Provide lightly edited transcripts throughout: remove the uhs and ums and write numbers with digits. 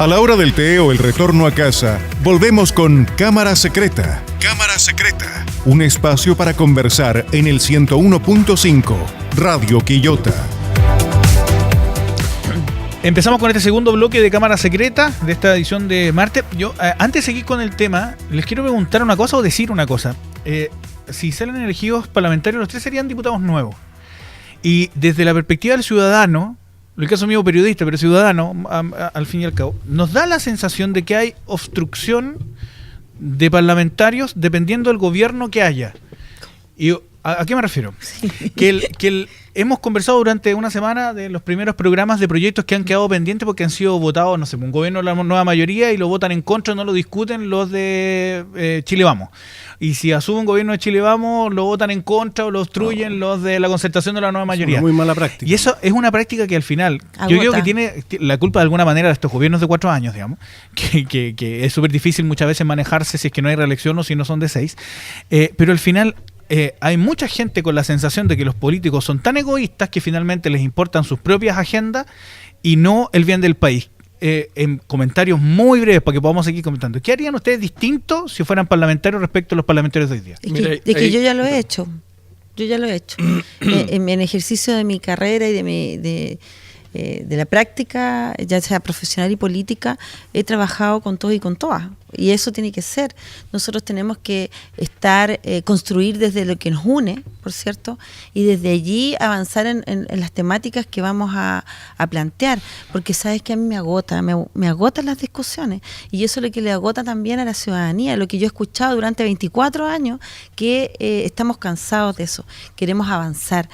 A la hora del té o el retorno a casa, volvemos con Cámara Secreta. Cámara Secreta. Un espacio para conversar en el 101.5 Radio Quillota. Empezamos con este segundo bloque de Cámara Secreta de esta edición de martes. Yo, antes de seguir con el tema, les quiero preguntar una cosa o decir una cosa. Si salen elegidos parlamentarios, los tres serían diputados nuevos. Y desde la perspectiva del ciudadano, en el caso mío periodista, pero ciudadano, al fin y al cabo, nos da la sensación de que hay obstrucción de parlamentarios dependiendo del gobierno que haya. Y ¿a qué me refiero? Sí. Hemos conversado durante una semana de los primeros programas de proyectos que han quedado pendientes porque han sido votados, no sé, un gobierno de la nueva mayoría y lo votan en contra, no lo discuten los de Chile Vamos. Y si asume un gobierno de Chile Vamos, lo votan en contra o lo obstruyen los de la concertación de la nueva mayoría. Es una muy mala práctica. Y eso es una práctica que al final, yo creo que tiene la culpa de alguna manera de estos gobiernos de 4 años, digamos, que es súper difícil muchas veces manejarse si es que no hay reelección o si no son de 6. Pero al final hay mucha gente con la sensación de que los políticos son tan egoístas que finalmente les importan sus propias agendas y no el bien del país. En comentarios muy breves para que podamos seguir comentando. ¿Qué harían ustedes distinto si fueran parlamentarios respecto a los parlamentarios de hoy día? Es que yo ya lo he hecho. En ejercicio de mi carrera y de la práctica, ya sea profesional y política, he trabajado con todos y con todas. Y eso tiene que ser. Nosotros tenemos que construir desde lo que nos une, por cierto, y desde allí avanzar en las temáticas que vamos a plantear. Porque sabes que a mí me agotan las discusiones. Y eso es lo que le agota también a la ciudadanía, lo que yo he escuchado durante 24 años, que estamos cansados de eso. Queremos avanzar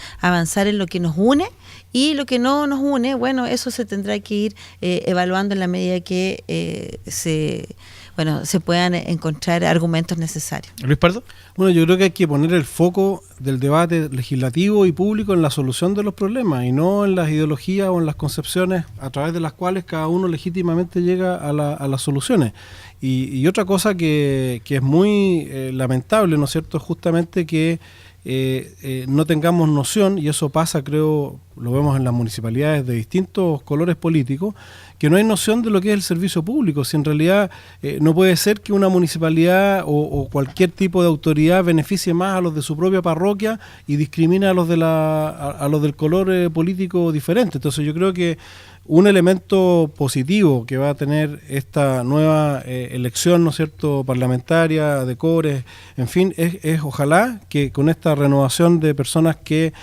en lo que nos une. Y lo que no nos une, bueno, eso se tendrá que ir evaluando en la medida que se puedan encontrar argumentos necesarios. Luis Pardo. Bueno, yo creo que hay que poner el foco del debate legislativo y público en la solución de los problemas y no en las ideologías o en las concepciones a través de las cuales cada uno legítimamente llega a las soluciones. Y otra cosa que es muy lamentable, ¿no es cierto?, es justamente que no tengamos noción, y eso pasa, creo, lo vemos en las municipalidades de distintos colores políticos, que no hay noción de lo que es el servicio público. Si en realidad no puede ser que una municipalidad o cualquier tipo de autoridad beneficie más a los de su propia parroquia y discrimine a los del color político diferente. Entonces yo creo que un elemento positivo que va a tener esta nueva elección, ¿no es cierto?, parlamentaria, de cores, en fin, es ojalá que con esta renovación de personas que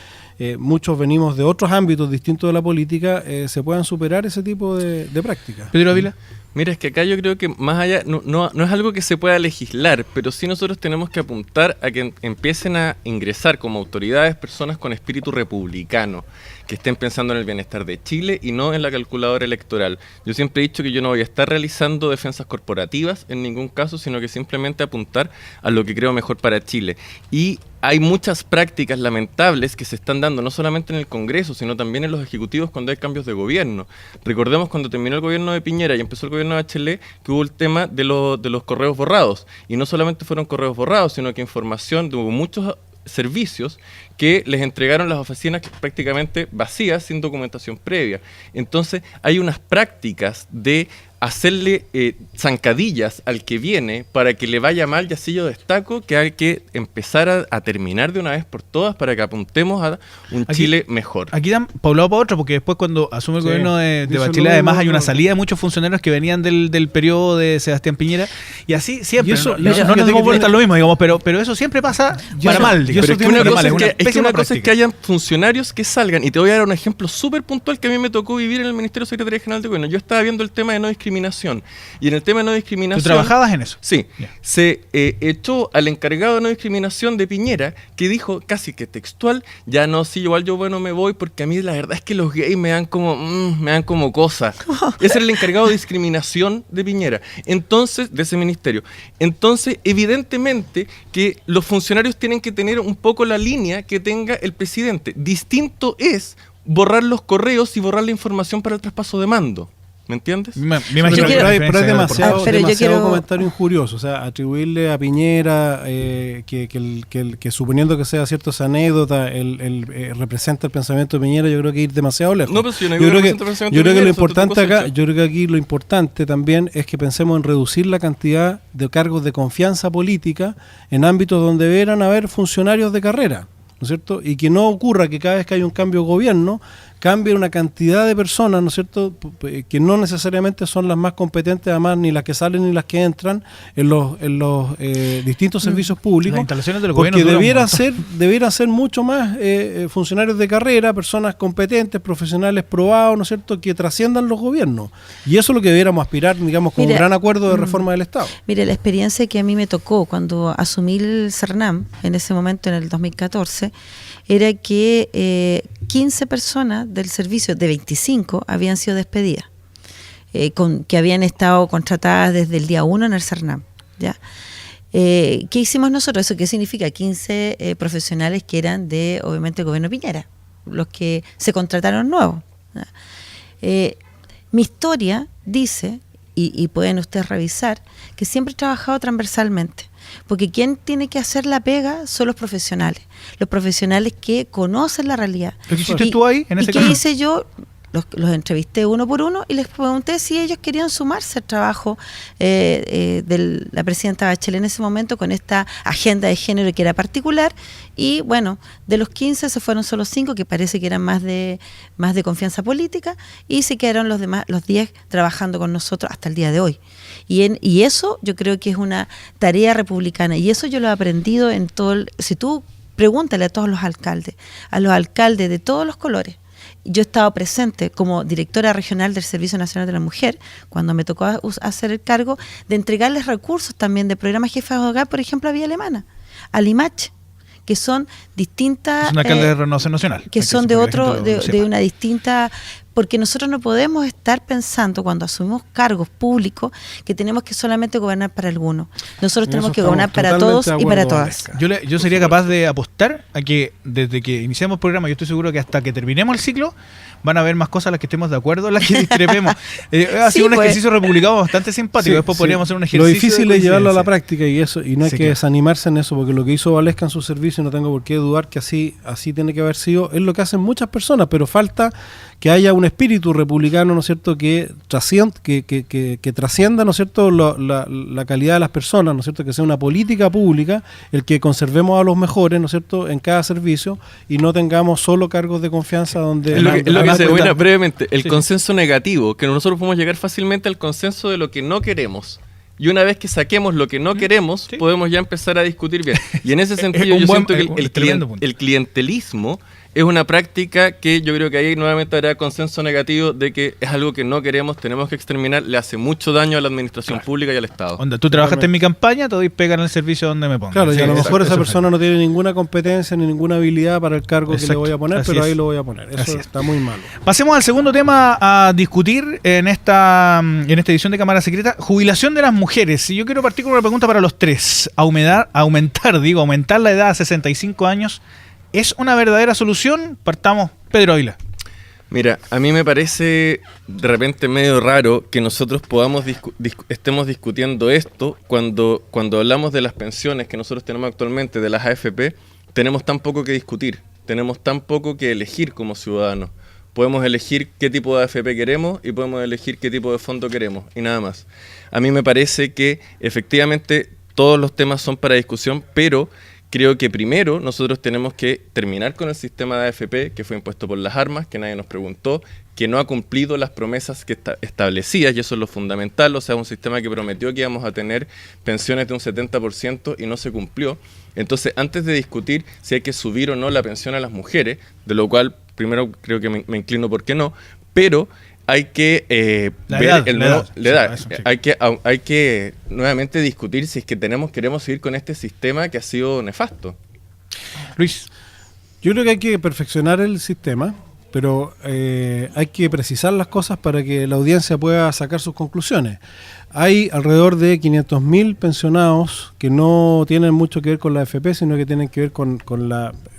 muchos venimos de otros ámbitos distintos de la política, se puedan superar ese tipo de prácticas. Pedro Ávila. Mira, es que acá yo creo que más allá, no es algo que se pueda legislar, pero sí nosotros tenemos que apuntar a que empiecen a ingresar como autoridades personas con espíritu republicano, que estén pensando en el bienestar de Chile y no en la calculadora electoral. Yo siempre he dicho que yo no voy a estar realizando defensas corporativas en ningún caso, sino que simplemente apuntar a lo que creo mejor para Chile. Y hay muchas prácticas lamentables que se están dando, no solamente en el Congreso, sino también en los ejecutivos cuando hay cambios de gobierno. Recordemos cuando terminó el gobierno de Piñera y empezó el gobierno de Bachelet, que hubo el tema de los correos borrados. Y no solamente fueron correos borrados, sino que información, hubo muchos servicios que les entregaron las oficinas prácticamente vacías, sin documentación previa. Entonces hay unas prácticas de hacerle zancadillas al que viene para que le vaya mal, y así yo destaco que hay que empezar a terminar de una vez por todas para que apuntemos a un Chile mejor. Aquí dan para un lado para otro, porque después cuando asume el gobierno de Bachelet, además hay una salida de muchos funcionarios que venían del periodo de Sebastián Piñera, y así siempre. Y eso, no nos damos vuelta lo mismo, digamos, pero eso siempre pasa para mal. Pero es que una cosa es que hayan funcionarios que salgan, y te voy a dar un ejemplo súper puntual que a mí me tocó vivir en el Ministerio de Secretaría General de Gobierno. Yo estaba viendo el tema de no discriminación, y en el tema de no discriminación... ¿Tú trabajabas en eso? Sí. Yeah. Se echó al encargado de no discriminación de Piñera, que dijo casi que textual, ya no, sí, igual yo me voy, porque a mí la verdad es que los gays me dan como cosas. Ese era el encargado de discriminación de Piñera. Entonces, de ese ministerio. Entonces, evidentemente que los funcionarios tienen que tener un poco la línea que tenga el presidente. Distinto es borrar los correos y borrar la información para el traspaso de mando. ¿Me entiendes? Me imagino Pero hay diferencia demasiado, pero yo demasiado quiero- comentario injurioso. O sea, atribuirle a Piñera que suponiendo que sea cierto esa anécdota, representa el pensamiento de Piñera, yo creo que ir demasiado lejos. No, pero si yo no Yo digo creo que, representa el pensamiento yo de creo que lo Piñera, son importante tus acá, cosechas. yo creo que aquí lo importante también es que pensemos en reducir la cantidad de cargos de confianza política en ámbitos donde deberán haber funcionarios de carrera, ¿no es cierto? Y que no ocurra que cada vez que hay un cambio de gobierno cambie una cantidad de personas, ¿no es cierto?, que no necesariamente son las más competentes, además, ni las que salen ni las que entran en los distintos servicios públicos. Las instalaciones del Porque gobierno duran un debieran ser mucho más funcionarios de carrera, personas competentes, profesionales probados, ¿no es cierto?, que trasciendan los gobiernos. Y eso es lo que debiéramos aspirar, digamos, con un Mira, gran acuerdo de reforma del Estado. Mire, la experiencia que a mí me tocó cuando asumí el CERNAM, en ese momento, en el 2014, era que 15 personas del servicio de 25 habían sido despedidas, que habían estado contratadas desde el día 1 en el CERNAM, ¿ya? ¿Qué hicimos nosotros? ¿Eso qué significa? 15 profesionales que eran de, obviamente, el gobierno Piñera, los que se contrataron nuevos, ¿ya? Mi historia dice, y pueden ustedes revisar, que siempre he trabajado transversalmente, porque quien tiene que hacer la pega son los profesionales que conocen la realidad. ¿Lo que hiciste tú ahí, en ese qué caso? hice yo? Los entrevisté uno por uno y les pregunté si ellos querían sumarse al trabajo de la presidenta Bachelet en ese momento con esta agenda de género que era particular, y bueno, de los 15 se fueron solo 5 que parece que eran más de confianza política, y se quedaron los demás, los 10 trabajando con nosotros hasta el día de hoy. Y eso yo creo que es una tarea republicana, y eso yo lo he aprendido en todo si tú pregúntale a todos los alcaldes de todos los colores. Yo he estado presente como directora regional del Servicio Nacional de la Mujer, cuando me tocó hacer el cargo de entregarles recursos también de programas jefas de hogar, por ejemplo, a Vía Alemana, a Limache, que son distintas... Es un alcalde de Renovación Nacional. Que son de para que la otro, gente lo de sepa. una distinta... Porque nosotros no podemos estar pensando cuando asumimos cargos públicos que tenemos que solamente gobernar para algunos. Nosotros tenemos que gobernar para todos y para todas. Yo sería capaz de apostar a que desde que iniciamos el programa, yo estoy seguro que hasta que terminemos el ciclo, van a haber más cosas a las que estemos de acuerdo, a las que discrepemos. Ha sido un ejercicio republicano bastante simpático. Después podríamos hacer un ejercicio. Lo difícil de es llevarlo a la coincidencia. práctica y no hay Sí, que claro. desanimarse en eso, porque lo que hizo Valesca en su servicio, no tengo por qué dudar que así tiene que haber sido, es lo que hacen muchas personas, pero falta que haya un espíritu republicano, ¿no es cierto?, que trascienda, ¿no es cierto?, la calidad de las personas, ¿no es cierto?, que sea una política pública el que conservemos a los mejores, ¿no es cierto?, en cada servicio, y no tengamos solo cargos de confianza donde... Es lo que se cuenta- brevemente, el Sí. consenso negativo, que nosotros podemos llegar fácilmente al consenso de lo que no queremos. Y una vez que saquemos lo que no queremos, Sí. podemos ya empezar a discutir bien. Y en ese sentido un yo buen- siento que un tremendo punto. el clientelismo es una práctica que yo creo que ahí nuevamente habrá consenso negativo de que es algo que no queremos, tenemos que exterminar, le hace mucho daño a la administración pública y al Estado. Onda, tú trabajaste en mi campaña, te doy pega en el servicio donde me pongas. Claro, y Sí, a lo exacto, mejor esa eso persona no tiene ninguna competencia ni ninguna habilidad para el cargo que le Exacto, voy a poner, así pero es. ahí lo voy a poner. Así Eso es. está muy malo. Pasemos al segundo tema a discutir en esta edición de Cámara Secreta, jubilación de las mujeres. Y yo quiero partir con una pregunta para los tres. Aumentar la edad a 65 años, ¿es una verdadera solución? Partamos, Pedro Ávila. Mira, a mí me parece de repente medio raro que nosotros podamos estemos discutiendo esto cuando hablamos de las pensiones que nosotros tenemos actualmente, de las AFP, tenemos tan poco que discutir, tenemos tan poco que elegir como ciudadanos. Podemos elegir qué tipo de AFP queremos y podemos elegir qué tipo de fondo queremos y nada más. A mí me parece que efectivamente todos los temas son para discusión, pero creo que primero nosotros tenemos que terminar con el sistema de AFP que fue impuesto por las armas, que nadie nos preguntó, que no ha cumplido las promesas que establecidas, y eso es lo fundamental. O sea, un sistema que prometió que íbamos a tener pensiones de un 70% y no se cumplió. Entonces, antes de discutir si hay que subir o no la pensión a las mujeres, de lo cual primero creo que me inclino por qué no, pero hay que ver el nuevo... Hay que nuevamente discutir si es que queremos seguir con este sistema que ha sido nefasto. Luis. Yo creo que hay que perfeccionar el sistema, pero hay que precisar las cosas para que la audiencia pueda sacar sus conclusiones. Hay alrededor de 500.000 pensionados que no tienen mucho que ver con la AFP, sino que tienen que ver con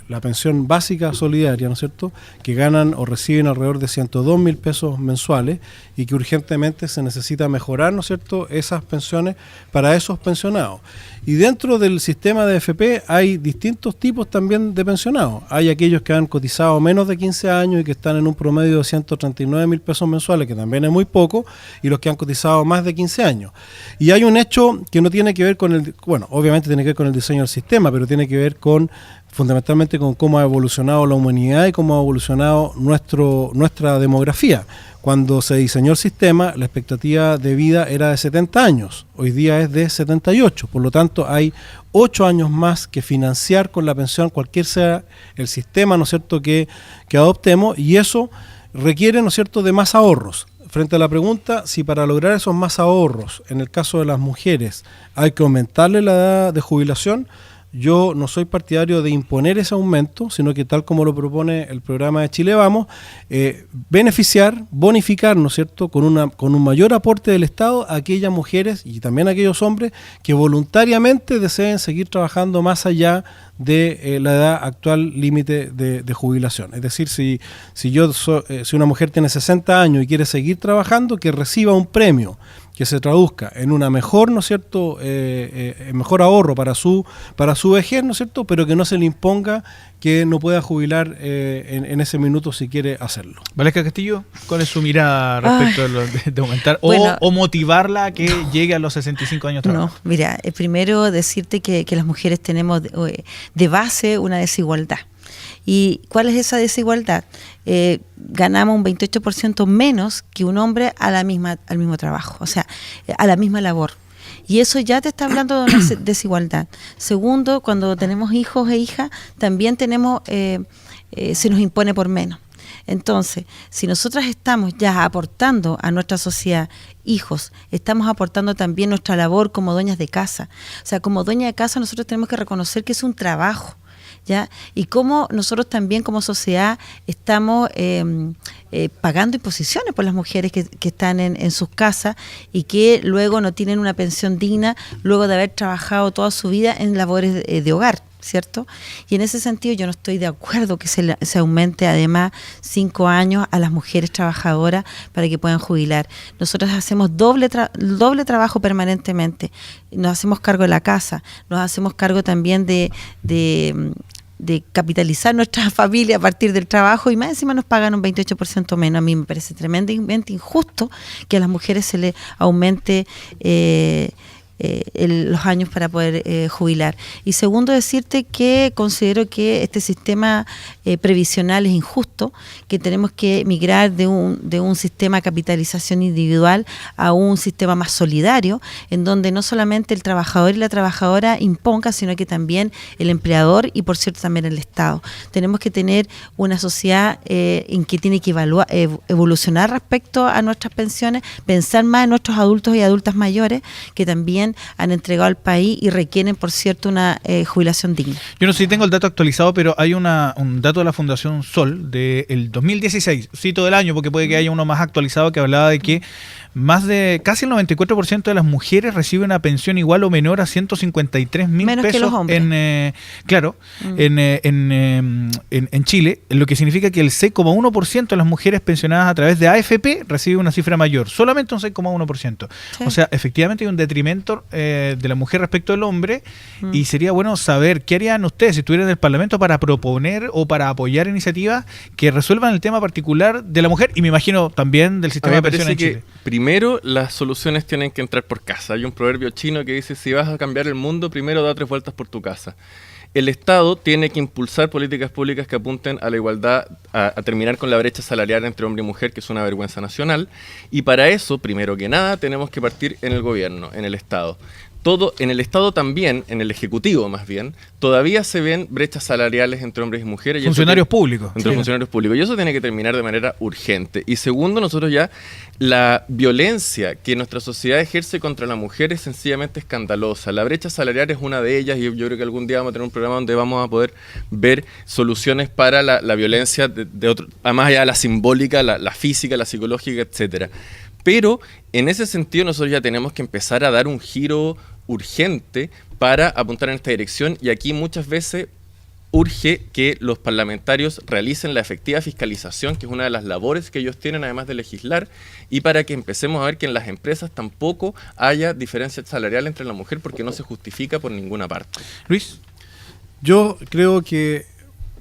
la pensión básica solidaria, ¿no es cierto?, que ganan o reciben alrededor de 102.000 pesos mensuales y que urgentemente se necesita mejorar, ¿no es cierto?, esas pensiones para esos pensionados. Y dentro del sistema de AFP hay distintos tipos también de pensionados. Hay aquellos que han cotizado menos de 15 años y que están en un promedio de 139.000 pesos mensuales, que también es muy poco, y los que han cotizado más de 15 años. Y hay un hecho que no tiene que ver con el, bueno, obviamente tiene que ver con el diseño del sistema, pero tiene que ver con fundamentalmente con cómo ha evolucionado la humanidad y cómo ha evolucionado nuestra demografía. Cuando se diseñó el sistema, la expectativa de vida era de 70 años, hoy día es de 78, por lo tanto hay 8 años más que financiar con la pensión, cualquier sea el sistema, ¿no es cierto?, que adoptemos, y eso requiere, ¿no es cierto?, de más ahorros. Frente a la pregunta, si para lograr esos más ahorros, en el caso de las mujeres, hay que aumentarle la edad de jubilación, yo no soy partidario de imponer ese aumento, sino que tal como lo propone el programa de Chile Vamos, beneficiar, bonificar, ¿no es cierto?, con un mayor aporte del Estado a aquellas mujeres y también a aquellos hombres que voluntariamente deseen seguir trabajando más allá de la edad actual límite de jubilación. Es decir, si una mujer tiene 60 años y quiere seguir trabajando, que reciba un premio que se traduzca en una mejor, ¿no es cierto?, mejor ahorro para su vejez, ¿no es cierto?, pero que no se le imponga que no pueda jubilar en ese minuto si quiere hacerlo. Valesca Castillo, ¿cuál es su mirada respecto de aumentar o motivarla a que llegue a los 65 años de trabajo? No, mira, primero decirte que las mujeres tenemos de base una desigualdad. ¿Y cuál es esa desigualdad? Ganamos un 28% menos que un hombre al mismo trabajo, o sea, a la misma labor. Y eso ya te está hablando de una desigualdad. Segundo, cuando tenemos hijos e hijas, también tenemos, se nos impone por menos. Entonces, si nosotras estamos ya aportando a nuestra sociedad hijos, estamos aportando también nuestra labor como dueñas de casa. O sea, como dueña de casa nosotros tenemos que reconocer que es un trabajo, ¿ya? Y cómo nosotros también como sociedad estamos pagando imposiciones por las mujeres que están en sus casas y que luego no tienen una pensión digna luego de haber trabajado toda su vida en labores de hogar, ¿cierto? Y en ese sentido yo no estoy de acuerdo que se aumente además 5 años a las mujeres trabajadoras para que puedan jubilar. Nosotros hacemos doble trabajo permanentemente, nos hacemos cargo de la casa, nos hacemos cargo también de capitalizar nuestra familia a partir del trabajo y más encima nos pagan un 28% menos. A mí me parece tremendamente injusto que a las mujeres se les aumente los años para poder jubilar. Y segundo, decirte que considero que este sistema previsional es injusto, que tenemos que migrar de un sistema de capitalización individual a un sistema más solidario, en donde no solamente el trabajador y la trabajadora imponga, sino que también el empleador y por cierto también el Estado. Tenemos que tener una sociedad en que tiene que evolucionar respecto a nuestras pensiones, pensar más en nuestros adultos y adultas mayores que también han entregado al país y requieren, por cierto, una jubilación digna. Yo no sé si tengo el dato actualizado, pero hay un dato de la Fundación Sol del 2016, cito del año porque puede que haya uno más actualizado, que hablaba de que más de casi el 94% de las mujeres reciben una pensión igual o menor a 153.000 pesos que los hombres. En Chile, lo que significa que el 6,1% de las mujeres pensionadas a través de AFP recibe una cifra mayor, solamente un 6,1%. Sí. O sea, efectivamente hay un detrimento de la mujer respecto al hombre y sería bueno saber qué harían ustedes si estuvieran en el Parlamento para proponer o para apoyar iniciativas que resuelvan el tema particular de la mujer y me imagino también del sistema de pensiones en Chile. Primero, las soluciones tienen que entrar por casa. Hay un proverbio chino que dice, si vas a cambiar el mundo, primero da 3 vueltas por tu casa. El Estado tiene que impulsar políticas públicas que apunten a la igualdad, a terminar con la brecha salarial entre hombre y mujer, que es una vergüenza nacional. Y para eso, primero que nada, tenemos que partir en el gobierno, en el Estado. En el Estado también, en el Ejecutivo más bien, todavía se ven brechas salariales entre hombres y mujeres. Funcionarios públicos. Entre funcionarios públicos. Y eso tiene que terminar de manera urgente. Y segundo, nosotros ya, la violencia que nuestra sociedad ejerce contra la mujer es sencillamente escandalosa. La brecha salarial es una de ellas y yo creo que algún día vamos a tener un programa donde vamos a poder ver soluciones para la violencia, más allá de la simbólica, la física, la psicológica, etcétera. Pero en ese sentido nosotros ya tenemos que empezar a dar un giro urgente para apuntar en esta dirección y aquí muchas veces urge que los parlamentarios realicen la efectiva fiscalización, que es una de las labores que ellos tienen además de legislar, y para que empecemos a ver que en las empresas tampoco haya diferencia salarial entre la mujer, porque no se justifica por ninguna parte. Luis. Yo creo que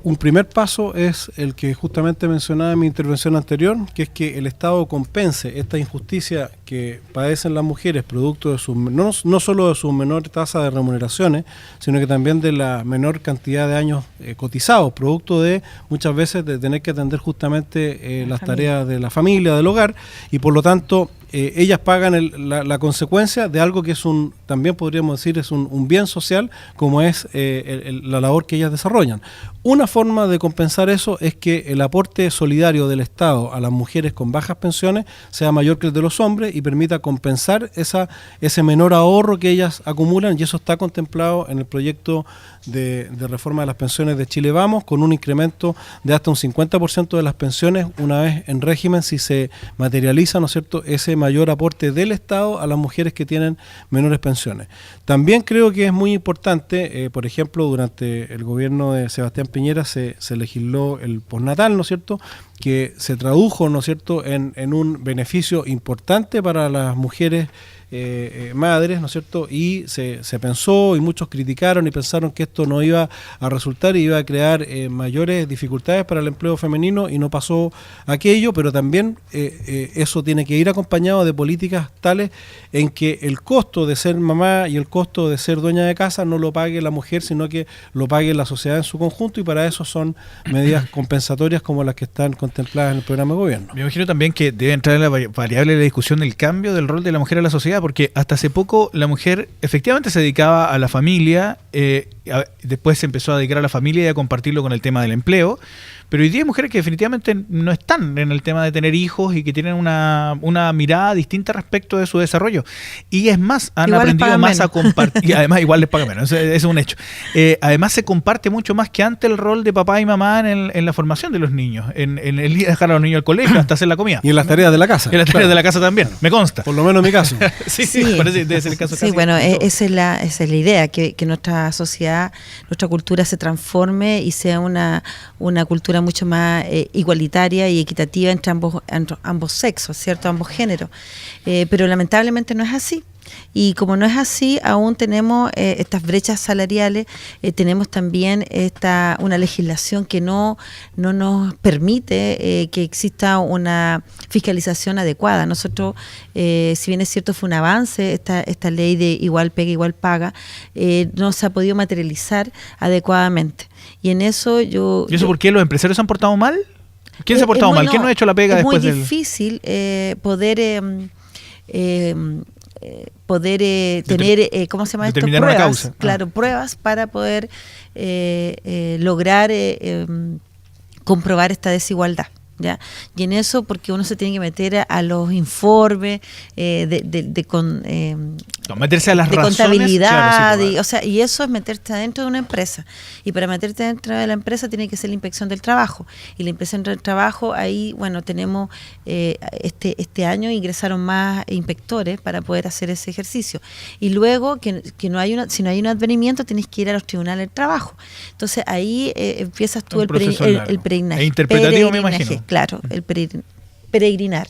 un primer paso es el que justamente mencionaba en mi intervención anterior, que es que el Estado compense esta injusticia que padecen las mujeres producto de su no solo de su menor tasa de remuneraciones, sino que también de la menor cantidad de años cotizados, producto de muchas veces de tener que atender justamente las tareas de la familia, del hogar, y por lo tanto ellas pagan la consecuencia de algo que es también podríamos decir, es un bien social, como es la labor que ellas desarrollan. Una forma de compensar eso es que el aporte solidario del Estado a las mujeres con bajas pensiones sea mayor que el de los hombres y permita compensar ese menor ahorro que ellas acumulan, y eso está contemplado en el proyecto de reforma de las pensiones de Chile Vamos, con un incremento de hasta un 50% de las pensiones una vez en régimen, si se materializa, ¿no es cierto?, ese mayor aporte del Estado a las mujeres que tienen menores pensiones. También creo que es muy importante, por ejemplo, durante el gobierno de Sebastián Piñera se legisló el postnatal, ¿no es cierto?, que se tradujo, ¿no es cierto?, en un beneficio importante para las mujeres madres, ¿no es cierto?, y se pensó, y muchos criticaron y pensaron que esto no iba a resultar y iba a crear mayores dificultades para el empleo femenino, y no pasó aquello, pero también eso tiene que ir acompañado de políticas tales en que el costo de ser mamá y el costo de ser dueña de casa no lo pague la mujer, sino que lo pague la sociedad en su conjunto, y para eso son medidas compensatorias como las que están contempladas en el programa de gobierno. Me imagino también que debe entrar en la variable de la discusión del cambio del rol de la mujer en la sociedad, porque hasta hace poco la mujer efectivamente se dedicaba a la familia, después se empezó a dedicar a la familia y a compartirlo con el tema del empleo, pero hoy día hay mujeres que definitivamente no están en el tema de tener hijos y que tienen una mirada distinta respecto de su desarrollo. Y es más, han igual aprendido más menos. a compartir, y además igual les pagan menos, eso es un hecho. Además se comparte mucho más que antes el rol de papá y mamá en la formación de los niños, en el ir a dejar a los niños al colegio hasta hacer la comida. Y en las tareas de la casa. En las tareas de la casa también, me consta. Por lo menos en mi caso. Sí, parece debe ser el caso. Sí, casi bueno, de todos. esa es la idea, que nuestra sociedad, nuestra cultura se transforme y sea una cultura mucho más igualitaria y equitativa entre ambos sexos, ¿cierto? Ambos géneros. Pero lamentablemente no es así. Y como no es así, aún tenemos estas brechas salariales, tenemos también una legislación que no nos permite que exista una fiscalización adecuada. Nosotros, si bien es cierto, fue un avance esta ley de igual pega, igual paga, no se ha podido materializar adecuadamente. Y en eso ¿Y eso por qué los empresarios se han portado mal? ¿Quién se ha portado mal? ¿Quién no ha hecho la pega después del...? Es muy difícil poder tener, ¿cómo se llama esto? Determinar una Pruebas, causa. claro, pruebas para poder lograr comprobar esta desigualdad. ¿Ya? Y en eso, porque uno se tiene que meter a los informes meterse a las de razones, contabilidad, claro, sí, y eso es meterte adentro de una empresa, y para meterte dentro de la empresa tiene que ser la inspección del trabajo, y la inspección del trabajo, ahí bueno, tenemos este año ingresaron más inspectores para poder hacer ese ejercicio, y luego que no hay si no hay un advenimiento tienes que ir a los tribunales del trabajo, entonces ahí empiezas tú el peregrinaje. E interpretativo, me imagino. Claro, el peregrinar,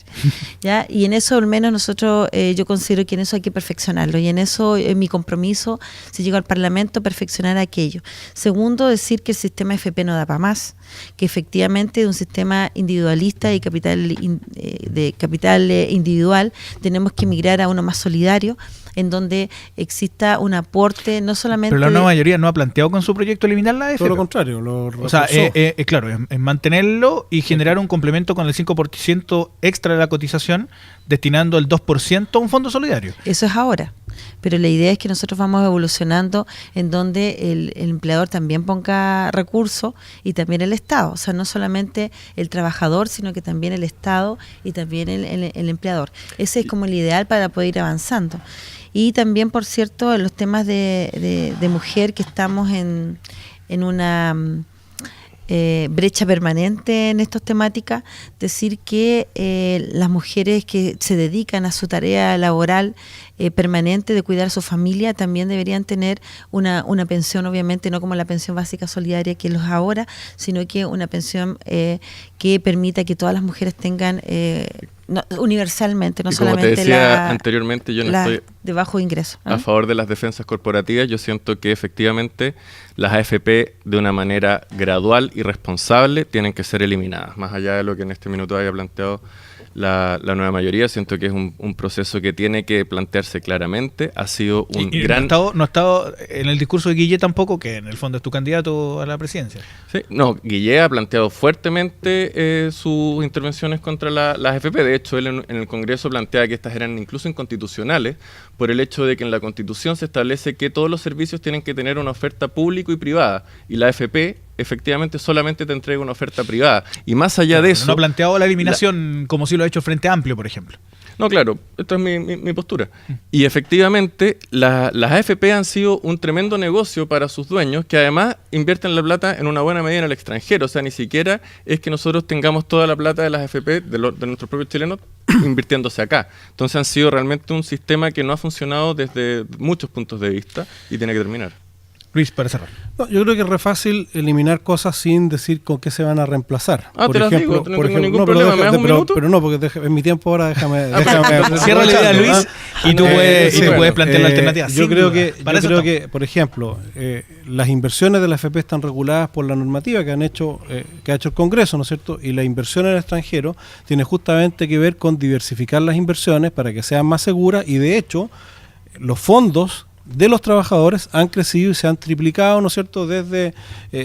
¿ya? Y en eso al menos nosotros, yo considero que en eso hay que perfeccionarlo, y en eso mi compromiso, si llego al Parlamento, perfeccionar aquello. Segundo, decir que el sistema FP no da para más, que efectivamente de un sistema individualista y de capital individual tenemos que migrar a uno más solidario, en donde exista un aporte no solamente... Pero la nueva mayoría no ha planteado con su proyecto eliminar la AFP. Todo lo contrario. O sea, claro, es mantenerlo y generar un complemento con el 5% extra de la cotización, destinando el 2% a un fondo solidario. Eso es ahora. Pero la idea es que nosotros vamos evolucionando en donde el empleador también ponga recursos y también el Estado. O sea, no solamente el trabajador, sino que también el Estado y también el empleador. Ese es como el ideal para poder ir avanzando. Y también, por cierto, en los temas de mujer, que estamos en una brecha permanente en estas temáticas, decir que las mujeres que se dedican a su tarea laboral permanente de cuidar a su familia también deberían tener una pensión, obviamente no como la pensión básica solidaria que los ahora, sino que una pensión que permita que todas las mujeres tengan universalmente, no y como solamente te decía anteriormente, yo no estoy de bajo ingreso. a favor de las defensas corporativas. Yo siento que efectivamente las AFP de una manera gradual y responsable tienen que ser eliminadas, más allá de lo que en este minuto haya planteado la nueva mayoría. Siento que es un proceso que tiene que plantearse claramente. Ha sido un gran... No ha estado en el discurso de Guille tampoco, que en el fondo es tu candidato a la presidencia. Sí, no, Guille ha planteado fuertemente sus intervenciones contra las AFP. De hecho, él en el Congreso planteaba que estas eran incluso inconstitucionales por el hecho de que en la Constitución se establece que todos los servicios tienen que tener una oferta público y privada, y la AFP efectivamente solamente te entrega una oferta privada. Y más allá de eso... No ha planteado la eliminación como si lo ha hecho el Frente Amplio, por ejemplo. No, claro, esta es mi postura. Y efectivamente, las AFP han sido un tremendo negocio para sus dueños, que además invierten la plata en una buena medida en el extranjero. O sea, ni siquiera es que nosotros tengamos toda la plata de las AFP, de nuestros propios chilenos, invirtiéndose acá. Entonces han sido realmente un sistema que no ha funcionado desde muchos puntos de vista y tiene que terminar. Luis, para cerrar. No, yo creo que es re fácil eliminar cosas sin decir con qué se van a reemplazar. Te las digo, no tengo ningún problema. ¿Me das un minuto? Pero no, porque en mi tiempo ahora déjame cierra la idea, Luis, y tú puedes plantear la alternativa. Yo creo que, por ejemplo, las inversiones de la AFP están reguladas por la normativa que ha hecho el Congreso, ¿no es cierto? Y la inversión en el extranjero tiene justamente que ver con diversificar las inversiones para que sean más seguras, y de hecho los fondos de los trabajadores han crecido y se han triplicado, ¿no es cierto?, desde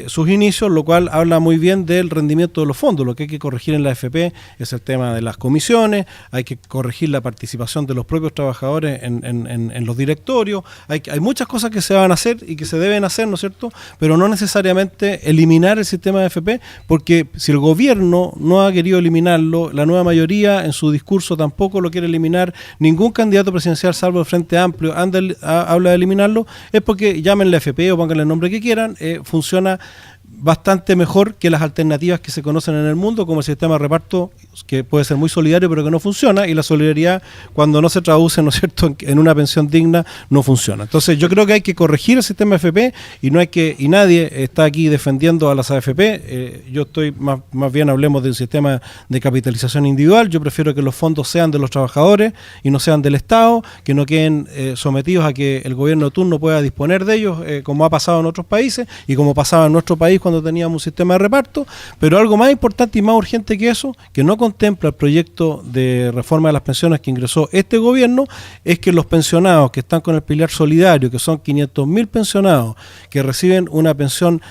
sus inicios, lo cual habla muy bien del rendimiento de los fondos. Lo que hay que corregir en la AFP es el tema de las comisiones, hay que corregir la participación de los propios trabajadores en los directorios, hay muchas cosas que se van a hacer y que se deben hacer, ¿no es cierto?, pero no necesariamente eliminar el sistema de AFP, porque si el gobierno no ha querido eliminarlo, la nueva mayoría en su discurso tampoco lo quiere eliminar, ningún candidato presidencial salvo el Frente Amplio habla de eliminarlo, es porque llámenle AFP o pónganle el nombre que quieran, funciona bastante mejor que las alternativas que se conocen en el mundo, como el sistema de reparto, que puede ser muy solidario pero que no funciona, y la solidaridad, cuando no se traduce, ¿no es cierto?, en una pensión digna, no funciona. Entonces yo creo que hay que corregir el sistema AFP, y nadie está aquí defendiendo a las AFP. Yo estoy más bien, hablemos de un sistema de capitalización individual. Yo prefiero que los fondos sean de los trabajadores y no sean del Estado, que no queden sometidos a que el gobierno de turno pueda disponer de ellos, como ha pasado en otros países y como pasaba en nuestro país cuando teníamos un sistema de reparto. Pero algo más importante y más urgente que eso, que no contempla el proyecto de reforma de las pensiones que ingresó este gobierno, es que los pensionados que están con el pilar solidario, que son 500.000 pensionados que reciben una pensión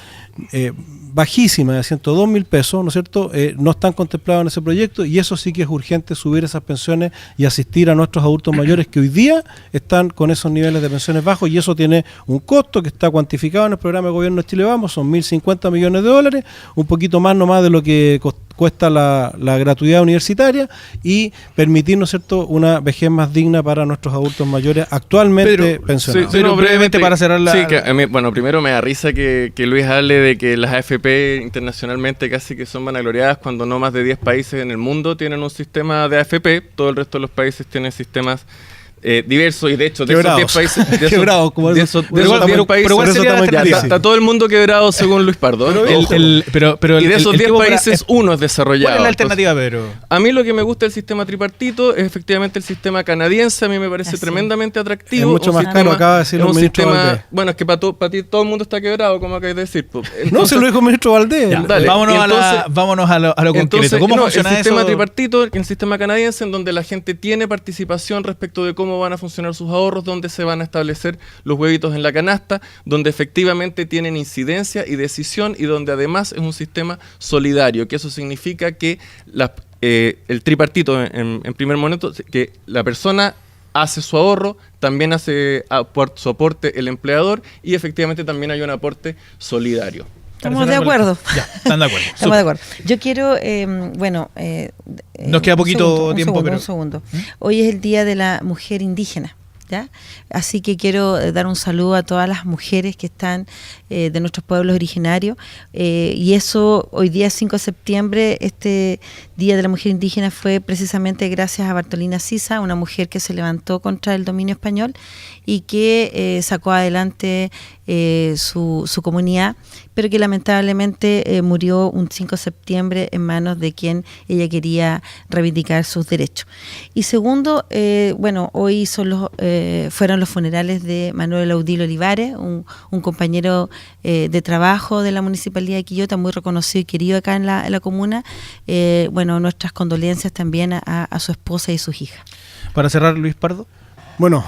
bajísima de 102.000 pesos, ¿no es cierto?, no están contemplados en ese proyecto, y eso sí que es urgente, subir esas pensiones y asistir a nuestros adultos mayores que hoy día están con esos niveles de pensiones bajos, y eso tiene un costo que está cuantificado en el programa de gobierno de Chile Vamos, son 1.050 millones de dólares, un poquito más nomás de lo que cuesta la gratuidad universitaria, y permitir, ¿no es cierto?, una vejez más digna para nuestros adultos mayores actualmente pensionados. Sí, brevemente para cerrar la... Sí, que a mí, bueno, primero me da risa que Luis hable de que las AFP internacionalmente casi que son vanagloriadas, cuando no más de 10 países en el mundo tienen un sistema de AFP, todo el resto de los países tienen sistemas diversos, y de hecho de quebrados. Esos 10 países de esos 10 países está todo el mundo quebrado según Luis Pardo. Pero y de esos 10 países uno es desarrollado. ¿Cuál es la alternativa, Pedro? A mí lo que me gusta del sistema tripartito es efectivamente el sistema canadiense. A mí me parece tremendamente atractivo. Es mucho más caro, acaba de decir el ministro Valdés. Bueno, es que para ti todo el mundo está quebrado, como acabas de decir. Entonces, no, se lo dijo el ministro Valdés. Dale, vámonos a lo concreto. ¿Cómo funciona el sistema eso? tripartito, el sistema canadiense, en donde la gente tiene participación respecto de cómo van a funcionar sus ahorros, donde se van a establecer los huevitos en la canasta, donde efectivamente tienen incidencia y decisión, y donde además es un sistema solidario, que eso significa que el tripartito en primer momento, que la persona hace su ahorro, también hace su aporte el empleador, y efectivamente también hay un aporte solidario. Estamos de acuerdo. Ya, están de acuerdo. Estamos de acuerdo. Yo quiero, nos queda poquito tiempo, un segundo. Hoy es el Día de la Mujer Indígena. ¿ya? Así que quiero dar un saludo a todas las mujeres que están de nuestros pueblos originarios, y eso hoy día 5 de septiembre, este Día de la Mujer Indígena, fue precisamente gracias a Bartolina Sisa, una mujer que se levantó contra el dominio español y que sacó adelante su comunidad, pero que lamentablemente murió un 5 de septiembre en manos de quien ella quería reivindicar sus derechos. Y segundo, bueno, hoy fueron los funerales de Manuel Audil Olivares, un compañero de trabajo de la Municipalidad de Quillota, muy reconocido y querido acá en la comuna. Bueno, nuestras condolencias también a su esposa y sus hijas. Para cerrar, Luis Pardo. Bueno,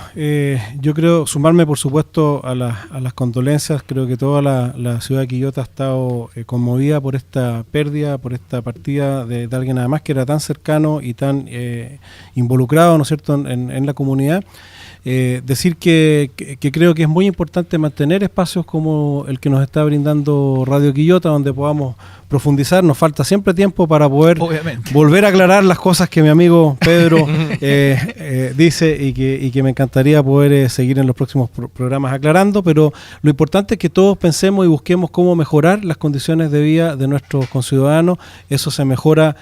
yo creo sumarme, por supuesto, a las condolencias. Creo que toda la ciudad de Quillota ha estado conmovida por esta pérdida, por esta partida de alguien además que era tan cercano y tan involucrado, ¿no es cierto?, en la comunidad. Decir que creo que es muy importante mantener espacios como el que nos está brindando Radio Quillota, donde podamos profundizar. Nos falta siempre tiempo para poder volver a aclarar las cosas que mi amigo Pedro dice y que me encantaría poder seguir en los próximos programas aclarando, pero lo importante es que todos pensemos y busquemos cómo mejorar las condiciones de vida de nuestros conciudadanos. Eso se mejora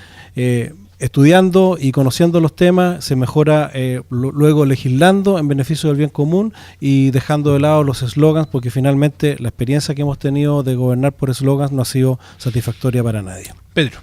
estudiando y conociendo los temas, se mejora luego legislando en beneficio del bien común y dejando de lado los eslogans, porque finalmente la experiencia que hemos tenido de gobernar por eslogans no ha sido satisfactoria para nadie. Pedro.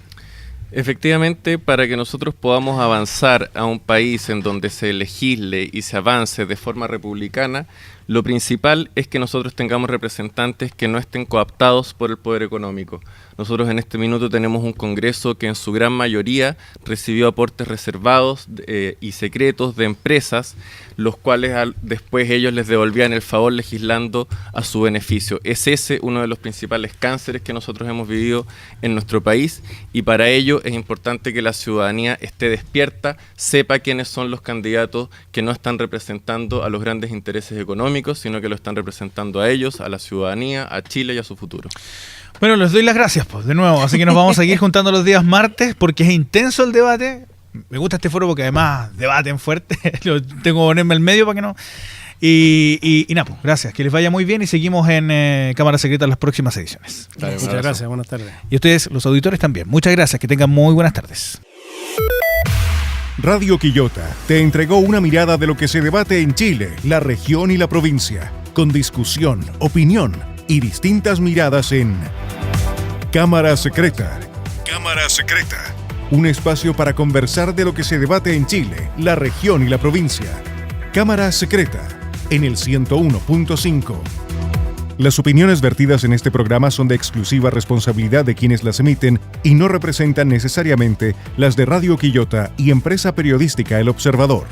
Efectivamente, para que nosotros podamos avanzar a un país en donde se legisle y se avance de forma republicana, lo principal es que nosotros tengamos representantes que no estén cooptados por el poder económico. Nosotros en este minuto tenemos un Congreso que en su gran mayoría recibió aportes reservados y secretos de empresas, los cuales después ellos les devolvían el favor legislando a su beneficio. Es ese uno de los principales cánceres que nosotros hemos vivido en nuestro país, y para ello es importante que la ciudadanía esté despierta, sepa quiénes son los candidatos que no están representando a los grandes intereses económicos, sino que lo están representando a ellos, a la ciudadanía, a Chile y a su futuro. Bueno, les doy las gracias, pues, de nuevo. Así que nos vamos a seguir juntando los días martes, porque es intenso el debate. Me gusta este foro porque además debaten fuerte. Tengo que ponerme al medio para que no... Y nada, pues, gracias. Que les vaya muy bien y seguimos en Cámara Secreta en las próximas ediciones. Muchas gracias, buenas tardes. Y ustedes, los auditores, también. Muchas gracias, que tengan muy buenas tardes. Radio Quillota te entregó una mirada de lo que se debate en Chile, la región y la provincia, con discusión, opinión y distintas miradas en Cámara Secreta. Cámara Secreta, un espacio para conversar de lo que se debate en Chile, la región y la provincia. Cámara Secreta, en el 101.5. Las opiniones vertidas en este programa son de exclusiva responsabilidad de quienes las emiten y no representan necesariamente las de Radio Quillota y Empresa Periodística El Observador.